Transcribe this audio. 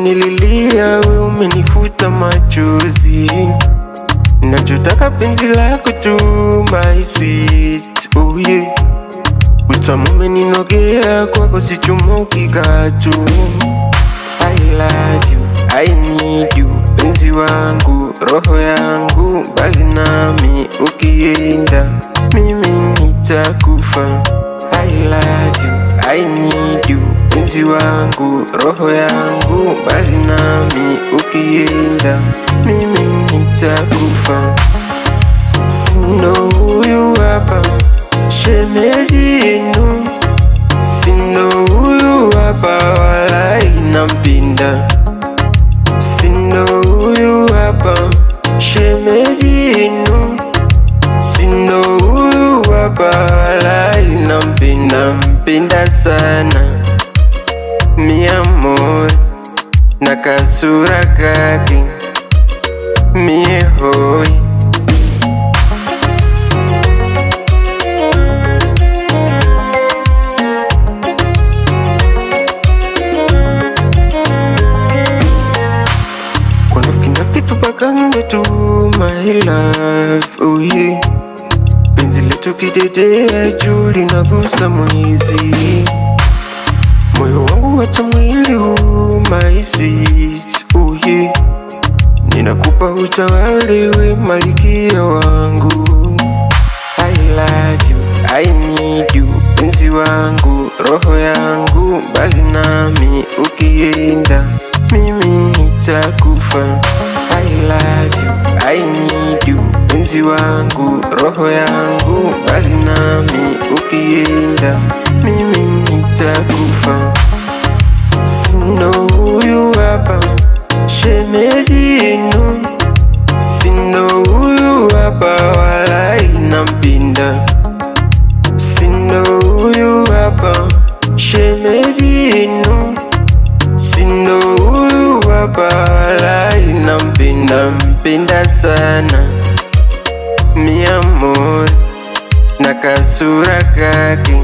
nililia, we umenifuta machozi. Nachotaka penzi lako tu, my sweet, oh yeah. Utamu umeninogea, kwako sichomoki katu. I love you, I need you, penzi wangu, roho yangu. Bali nami ukienda, mimi nitakufa. I love you, I need you, penzi wangu, roho yangu. Bali nami ukienda, mimi nitakufa. Sino huyu hapa shemeji yenu, sino huyu hapa wala inampinda. Sino huyu hapa shemeji yenu, sino huyu hapa wala inampinda. Mpinda sana mi amor, na kasura kake mie hoi. Tupakanga tu my love, oh yeah. Penzi letu kidedea juu linagusa mwezi. Moyo wangu wacha mwili huu my sweet, oh yeah. Ninakupa utawale we malikia wangu. I love you, I need you, penzi wangu, roho yangu. Bali nami ukienda, mimi nitakufa. I love you, I need you, penzi wangu, roho yangu. Bali nami ukienda, mimi nitakufa. Sino huyu hapa shemeji yenu, sino huyu hapa wala inampinda. Sino huyu hapa shemeji yenu, sino huyu hapa wala inampinda. Mpinda sana mi amor, na kasura kake